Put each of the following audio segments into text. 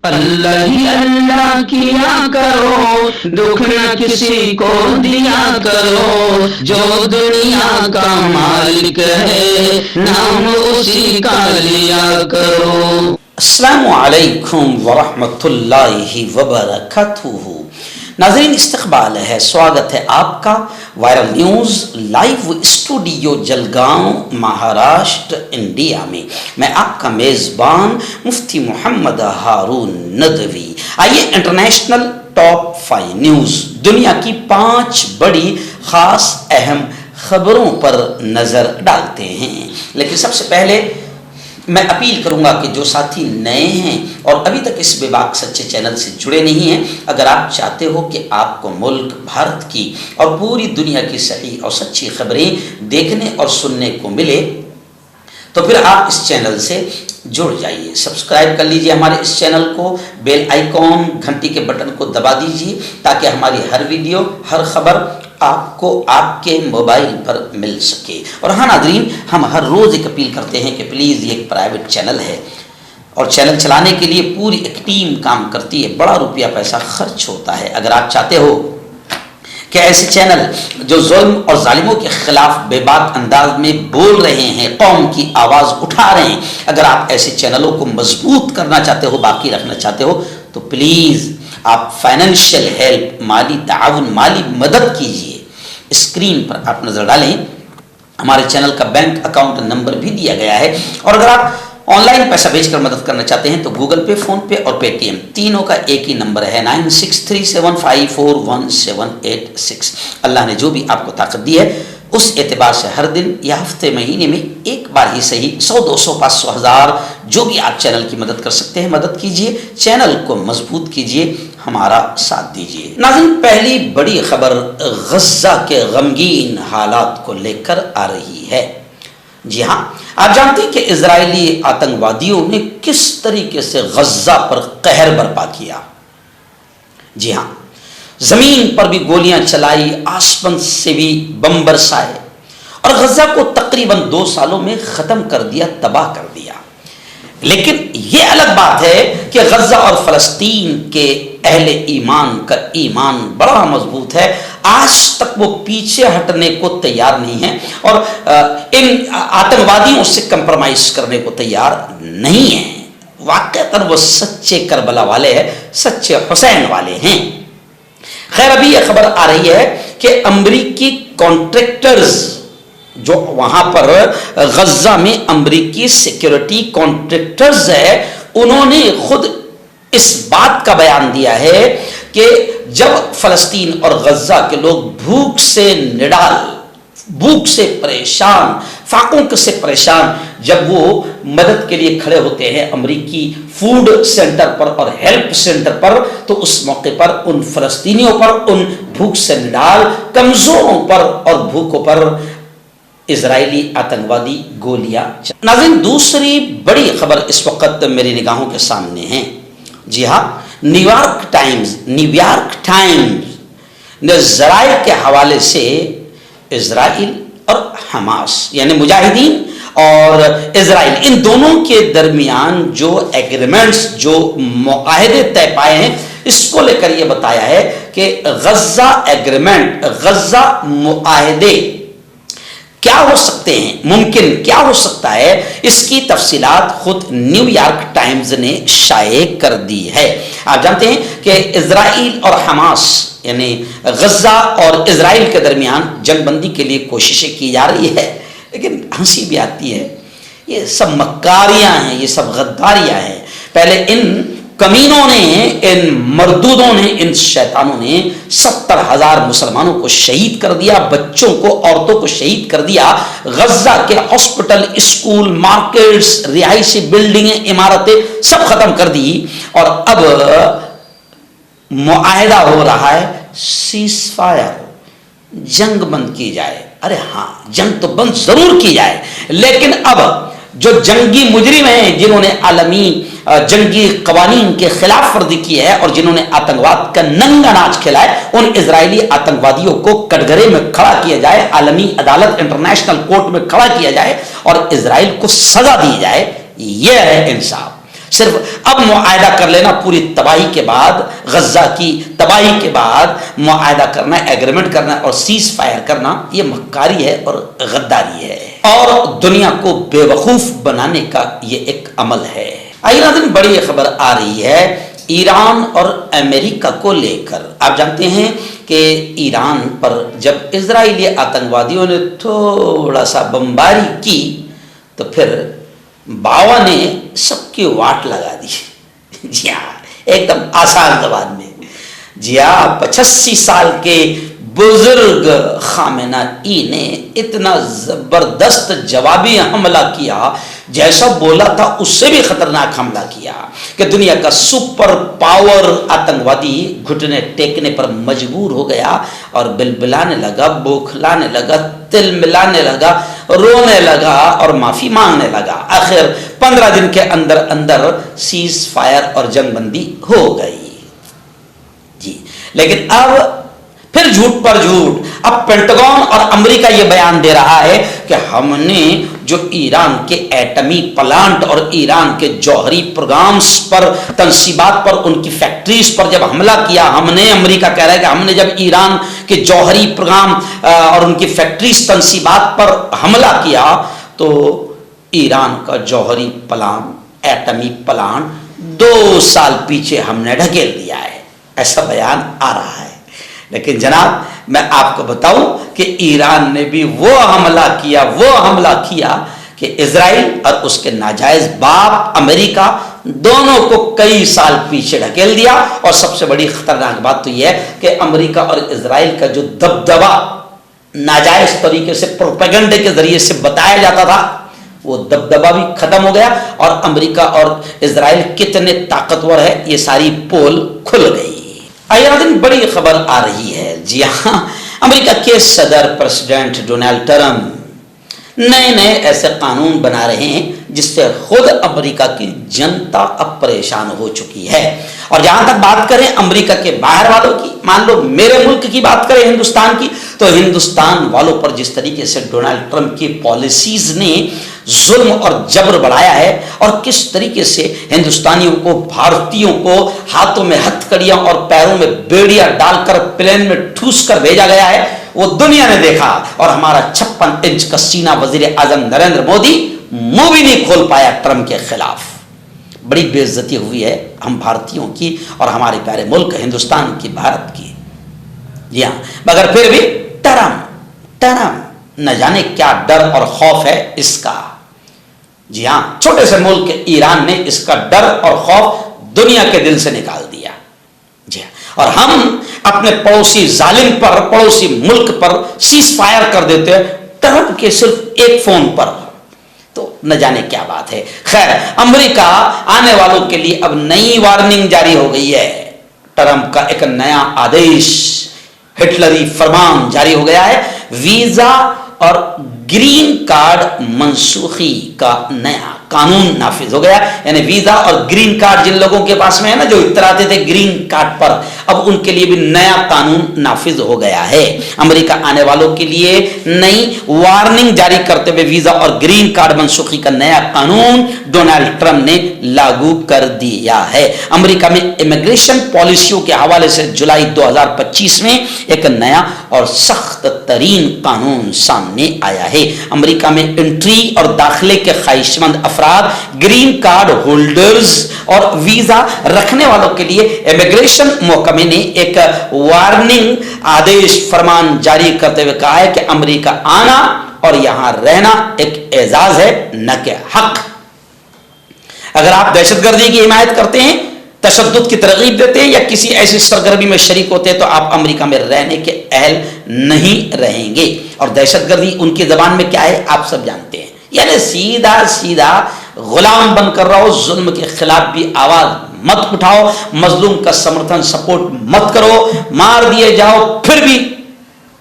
اللہ ہی اللہ کیا کرو، دکھ نہ کسی کو دیا کرو، جو دنیا کا مالک ہے نام اسی کا لیا کرو۔ السلام علیکم ورحمۃ اللہ وبرکاتہ۔ ناظرین، استقبال ہے، سواگت ہے آپ کا viral news live studio Jalgaon, Maharashtra, India میں۔ میں آپ کا میزبان مفتی محمد ہارون ندوی۔ آئیے انٹرنیشنل ٹاپ 5 نیوز، دنیا کی 5 بڑی خاص اہم خبروں پر نظر ڈالتے ہیں۔ لیکن سب سے پہلے میں اپیل کروں گا کہ جو ساتھی نئے ہیں اور ابھی تک اس بے باک سچے چینل سے جڑے نہیں ہیں، اگر آپ چاہتے ہو کہ آپ کو ملک بھارت کی اور پوری دنیا کی صحیح اور سچی خبریں دیکھنے اور سننے کو ملے تو پھر آپ اس چینل سے جڑ جائیے، سبسکرائب کر لیجئے ہمارے اس چینل کو، بیل آئیکن گھنٹی کے بٹن کو دبا دیجئے تاکہ ہماری ہر ویڈیو، ہر خبر آپ کو آپ کے موبائل پر مل سکے۔ اور ہاں ناظرین، ہم ہر روز ایک اپیل کرتے ہیں کہ پلیز یہ ایک پرائیویٹ چینل ہے اور چینل چلانے کے لیے پوری ایک ٹیم کام کرتی ہے، بڑا روپیہ پیسہ خرچ ہوتا ہے۔ اگر آپ چاہتے ہو کہ ایسے چینل جو ظلم اور ظالموں کے خلاف بے باک انداز میں بول رہے ہیں، قوم کی آواز اٹھا رہے ہیں، اگر آپ ایسے چینلوں کو مضبوط کرنا چاہتے ہو، باقی رکھنا چاہتے ہو، تو پلیز آپ فائنینشیل ہیلپ، مالی تعاون، مالی مدد کیجیے۔ اسکرین پر آپ نظر ڈالیں، ہمارے چینل کا بینک اکاؤنٹ نمبر بھی دیا گیا ہے، اور اگر آپ آن لائن پیسہ بھیج کر مدد کرنا چاہتے ہیں تو گوگل پے، فون پے اور پے ٹی ایم تینوں کا ایک ہی نمبر ہے، 9637541786۔ اللہ نے جو بھی آپ کو طاقت دی ہے اس اعتبار سے ہر دن یا ہفتے، مہینے میں ایک بار ہی صحیح 100، 200، 500، 1000 جو بھی آپ چینل کی مدد کر سکتے ہیں مدد کیجئے، چینل کو مضبوط کیجئے، ہمارا ساتھ دیجئے۔ ناظرین، پہلی بڑی خبر غزہ کے غمگین حالات کو لے کر آ رہی ہے۔ جی ہاں، آپ جانتے ہیں کہ اسرائیلی آتنکوادیوں نے کس طریقے سے غزہ پر قہر برپا کیا۔ جی ہاں، زمین پر بھی گولیاں چلائی، آسمان سے بھی بم برسائے اور غزہ کو تقریباً 2 سالوں میں ختم کر دیا، تباہ کر دیا۔ لیکن یہ الگ بات ہے کہ غزہ اور فلسطین کے اہل ایمان کا ایمان بڑا مضبوط ہے، آج تک وہ پیچھے ہٹنے کو تیار نہیں ہے اور ان آتنکوادیوں سے کمپرومائز کرنے کو تیار نہیں ہیں۔ واقعتاً وہ سچے کربلا والے ہیں، سچے حسین والے ہیں۔ خیر، ابھی یہ خبر آ رہی ہے کہ امریکی کانٹریکٹرز جو وہاں پر غزہ میں امریکی سیکیورٹی کانٹریکٹرز ہے، انہوں نے خود اس بات کا بیان دیا ہے کہ جب فلسطین اور غزہ کے لوگ بھوک سے نڈال، بھوک سے پریشان، فاقوں سے پریشان، جب وہ مدد کے لیے کھڑے ہوتے ہیں امریکی فوڈ سینٹر پر اور ہیلپ سینٹر پر، تو اس موقع پر ان فلسطینیوں پر، ان بھوک سے نڈال کمزوروں پر اور بھوکوں پر اسرائیلی آتنکوادی گولیاں۔ ناظرین، دوسری بڑی خبر اس وقت میری نگاہوں کے سامنے ہے۔ جی ہاں، نیو یارک ٹائمز نے ذرائع کے حوالے سے اسرائیل اور حماس یعنی مجاہدین اور اسرائیل، ان دونوں کے درمیان جو ایگریمنٹس، جو معاہدے طے پائے ہیں، اس کو لے کر یہ بتایا ہے کہ غزہ ایگریمنٹ، غزہ معاہدے کیا ہو سکتے ہیں، ممکن کیا ہو سکتا ہے، اس کی تفصیلات خود نیو یارک ٹائمز نے شائع کر دی ہے۔ آپ جانتے ہیں کہ اسرائیل اور حماس یعنی غزہ اور اسرائیل کے درمیان جنگ بندی کے لیے کوششیں کی جا رہی ہے، لیکن ہنسی بھی آتی ہے، یہ سب مکاریاں ہیں، یہ سب غداریاں ہیں۔ پہلے ان کمینوں نے، ان مردودوں نے، ان شیطانوں نے 70,000 مسلمانوں کو شہید کر دیا، بچوں کو، عورتوں کو شہید کر دیا، غزہ کے ہاسپٹل، اسکول، مارکیٹس، رہائشی بلڈنگیں، عمارتیں سب ختم کر دی، اور اب معاہدہ ہو رہا ہے سیز فائر، جنگ بند کی جائے۔ ارے ہاں، جنگ تو بند ضرور کی جائے، لیکن اب جو جنگی مجرم ہیں، جنہوں نے عالمی جنگی قوانین کے خلاف ورزی کی ہے اور جنہوں نے آتنکواد کا ننگا ناچ کھیلا ہے، ان اسرائیلی آتنکوادیوں کو کٹگرے میں کھڑا کیا جائے، عالمی عدالت انٹرنیشنل کورٹ میں کھڑا کیا جائے اور اسرائیل کو سزا دی جائے۔ یہ ہے انصاف۔ صرف اب معاہدہ کر لینا پوری تباہی کے بعد، غزہ کی تباہی کے بعد معاہدہ کرنا، ایگریمنٹ کرنا اور سیز فائر کرنا، یہ مکاری ہے اور غداری ہے اور دنیا کو بے وقوف بنانے کا یہ ایک عمل ہے۔ آئیے ناظرین، بڑی خبر آ رہی ہے ایران اور امریکہ کو لے کر۔ آپ جانتے ہیں کہ ایران پر جب اسرائیلی آتنکوادیوں نے تھوڑا سا بمباری کی تو پھر باوا نے سب کی واٹ لگا دی۔ جی ہاں، ایک دم آسان زبان میں، جی ہاں، 85 سال کے بزرگ خامنہئی نے اتنا زبردست جوابی حملہ کیا، جیسا بولا تھا اس سے بھی خطرناک حملہ کیا کہ دنیا کا سپر پاور آتنکوادی گھٹنے ٹیکنے پر مجبور ہو گیا اور بلبلانے لگا، بوکھلانے لگا، تل ملانے لگا، رونے لگا اور معافی مانگنے لگا۔ آخر 15 دن کے اندر اندر سیز فائر اور جنگ بندی ہو گئی۔ جی، لیکن اب پھر جھوٹ پر جھوٹ، اب پینٹاگون اور امریکہ یہ بیان دے رہا ہے کہ ہم نے جو ایران کے ایٹمی پلانٹ اور ایران کے جوہری پروگرامز پر، تنصیبات پر، ان کی فیکٹریز پر جب حملہ کیا، ہم نے، امریکہ کہہ رہا ہے کہ ہم نے جب ایران کے جوہری پروگرام اور ان کی فیکٹریز، تنصیبات پر حملہ کیا تو ایران کا جوہری پلانٹ، ایٹمی پلانٹ 2 سال پیچھے ہم نے ڈھکیل دیا ہے، ایسا بیان آ رہا ہے۔ لیکن جناب میں آپ کو بتاؤں کہ ایران نے بھی وہ حملہ کیا کہ اسرائیل اور اس کے ناجائز باپ امریکہ دونوں کو کئی سال پیچھے ڈھکیل دیا۔ اور سب سے بڑی خطرناک بات تو یہ ہے کہ امریکہ اور اسرائیل کا جو دبدبا ناجائز طریقے سے پروپیگنڈے کے ذریعے سے بتایا جاتا تھا، وہ دبدبا بھی ختم ہو گیا اور امریکہ اور اسرائیل کتنے طاقتور ہے یہ ساری پول کھل گئی۔ آئیے بڑی خبر آ رہی ہے، جی ہاں، امریکہ کے صدر پریزیڈنٹ ڈونلڈ ٹرمپ نئے ایسے قانون بنا رہے ہیں جس سے خود امریکہ کی جنتا اب پریشان ہو چکی ہے۔ اور جہاں تک بات کریں امریکہ کے باہر والوں کی، مان لو میرے ملک کی بات کریں، ہندوستان کی، تو ہندوستان والوں پر جس طریقے سے ڈونلڈ ٹرمپ کی پالیسیز نے ظلم اور جبر بڑھایا ہے اور کس طریقے سے ہندوستانیوں کو، بھارتیوں کو ہاتھوں میں ہتھ کڑیاں اور پیروں میں بیڑیاں ڈال کر پلین میں ٹھوس کر بھیجا گیا ہے، وہ دنیا نے دیکھا۔ اور ہمارا 56 انچ کا سینہ وزیر اعظم نریندر مودی منہ بھی نہیں کھول پایا ٹرمپ کے خلاف۔ بڑی بے عزتی ہوئی ہے ہم بھارتیوں کی اور ہمارے پیارے ملک ہندوستان کی، بھارت کی۔ جی ہاں، مگر پھر بھی ٹرمپ نہ جانے کیا ڈر اور خوف ہے اس کا۔ جی ہاں، چھوٹے سے ملک ایران نے اس کا ڈر اور خوف دنیا کے دل سے نکال دیا۔ جی ہاں، اور ہم اپنے پڑوسی ظالم پر، پڑوسی ملک پر سیز فائر کر دیتے ہیں ٹرمپ کے صرف ایک فون پر، تو نہ جانے کیا بات ہے۔ خیر، امریکہ آنے والوں کے لیے اب نئی وارننگ جاری ہو گئی ہے۔ ٹرمپ کا ایک نیا آدیش، ہٹلری فرمان جاری ہو گیا ہے۔ ویزا اور گرین کارڈ منسوخی کا نیا قانون نافذ ہو گیا، یعنی ویزا اور گرین کارڈ جن لوگوں کے پاس میں ہے نا، جو اتراتے تھے گرین کارڈ پر، اب ان کے لیے بھی نیا قانون نافذ ہو گیا ہے۔ امریکہ آنے والوں کے لیے نئی وارننگ جاری کرتے ہوئے ویزا اور گرین کارڈ منسوخی کا نیا قانون ڈونلڈ ٹرمپ نے لاگو کر دیا ہے۔ امریکہ میں امیگریشن پالیسیوں کے حوالے سے جولائی 2025 میں ایک نیا اور سخت ترین قانون سامنے آیا ہے۔ امریکہ میں انٹری اور داخلے کے خواہش مند افراد، گرین کارڈ ہولڈرز اور ویزا رکھنے والوں کے لیے امیگریشن محکمے نے ایک وارننگ آدیش فرمان جاری کرتے ہوئے کہا ہے کہ امریکہ آنا اور یہاں رہنا ایک اعزاز ہے نہ کہ حق۔ اگر آپ دہشت گردی کی حمایت کرتے ہیں، تشدد کی ترغیب دیتے ہیں یا کسی ایسی سرگرمی میں شریک ہوتے ہیں تو آپ امریکہ میں رہنے کے اہل نہیں رہیں گے۔ اور دہشت گردی ان کی زبان میں کیا ہے آپ سب جانتے ہیں، یعنی سیدھا غلام بن کر رہو، ظلم کے خلاف بھی آواز مت اٹھاؤ، مظلوم کا سمرتھن سپورٹ مت کرو، مار دیے جاؤ پھر بھی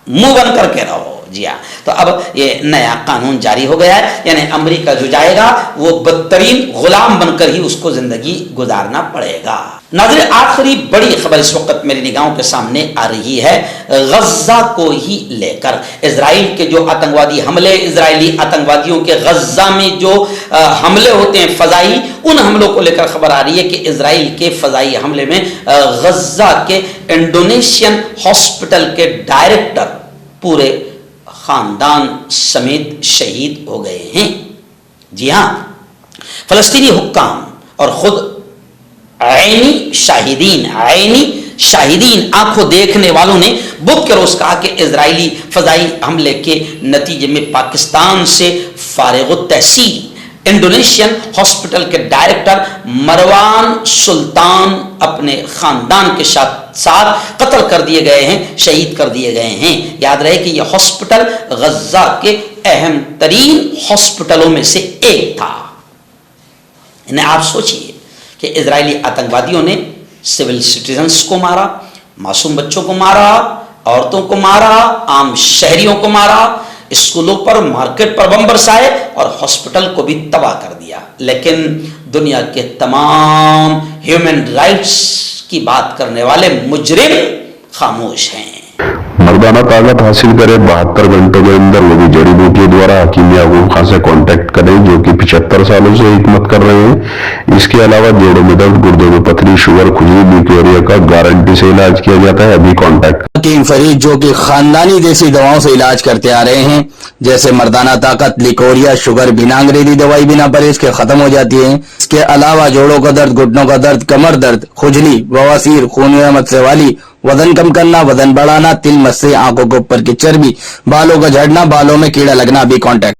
منہ بن کر کے رہو۔ جی ہاں، تو اب یہ نیا قانون جاری ہو گیا ہے، یعنی امریکہ جو جائے گا وہ بدترین غلام بن کر ہی اس کو زندگی گزارنا پڑے گا۔ ناظرین آخری بڑی خبر اس وقت میری نگاہوں کے سامنے آ رہی ہے غزہ کو ہی لے کر. اسرائیل کے جو آتنکوادی حملے، اسرائیلی آتنکوادیوں کے غزہ میں جو حملے ہوتے ہیں فضائی، ان حملوں کو لے کر خبر آ رہی ہے کہ اسرائیل کے فضائی حملے میں غزہ کے انڈونیشین ہاسپٹل کے ڈائریکٹر پورے خاندان سمیت شہید ہو گئے ہیں. جی ہاں، فلسطینی حکام اور خود عینی شاہدین آنکھوں دیکھنے والوں نے بدھ کے روز کہا کہ اسرائیلی فضائی حملے کے نتیجے میں پاکستان سے فارغ التحصیل انڈونیشین ہاسپٹل کے ڈائریکٹر مروان سلطان اپنے خاندان کے ساتھ قتل کر دیے گئے ہیں، شہید کر دیے گئے ہیں. یاد رہے کہ یہ ہاسپٹل غزہ کے اہم ترین ہاسپٹلوں میں سے ایک تھا. انہیں آپ سوچئے کہ اسرائیلی آتنکوادیوں نے سول سٹیزنز کو مارا، معصوم بچوں کو مارا، عورتوں کو مارا، عام شہریوں کو مارا، اسکولوں پر مارکیٹ پر بم برسائے اور ہاسپٹل کو بھی تباہ کر دیا. لیکن دنیا کے تمام ہیومن رائٹس کی بات کرنے والے مجرم خاموش ہیں. مردانہ طاقت حاصل کرے 72 گھنٹوں کے اندر وہ بھی جڑی بوٹیوں دوارا حکیم یعقوب خان سے کانٹیکٹ کریں جو کہ 75 سالوں سے حکمت کر رہے ہیں. اس کے علاوہ جوڑوں میں درد، گردوں میں پتھری، شوگر، کھجلی، لیکوریا کا گارنٹی سے علاج کیا جاتا ہے. ابھی کانٹیکٹ حکیم فرید جو کہ خاندانی دیسی دواؤں سے علاج کرتے آ رہے ہیں، جیسے مردانہ طاقت، لیکوریا، شوگر بنا انگریزی دوائی بنا پرہیز کے ختم ہو جاتی ہے. اس کے علاوہ جوڑوں کا درد، گھٹنوں کا درد، کمر درد، کھجلی، بواسیر، خون میں مسے والی، وزن کم کرنا، وزن بڑھانا، تل مسے، آنکھوں کے اوپر کی چربی، بالوں کا جھڑنا، بالوں میں کیڑا لگنا. ابھی کانٹیکٹ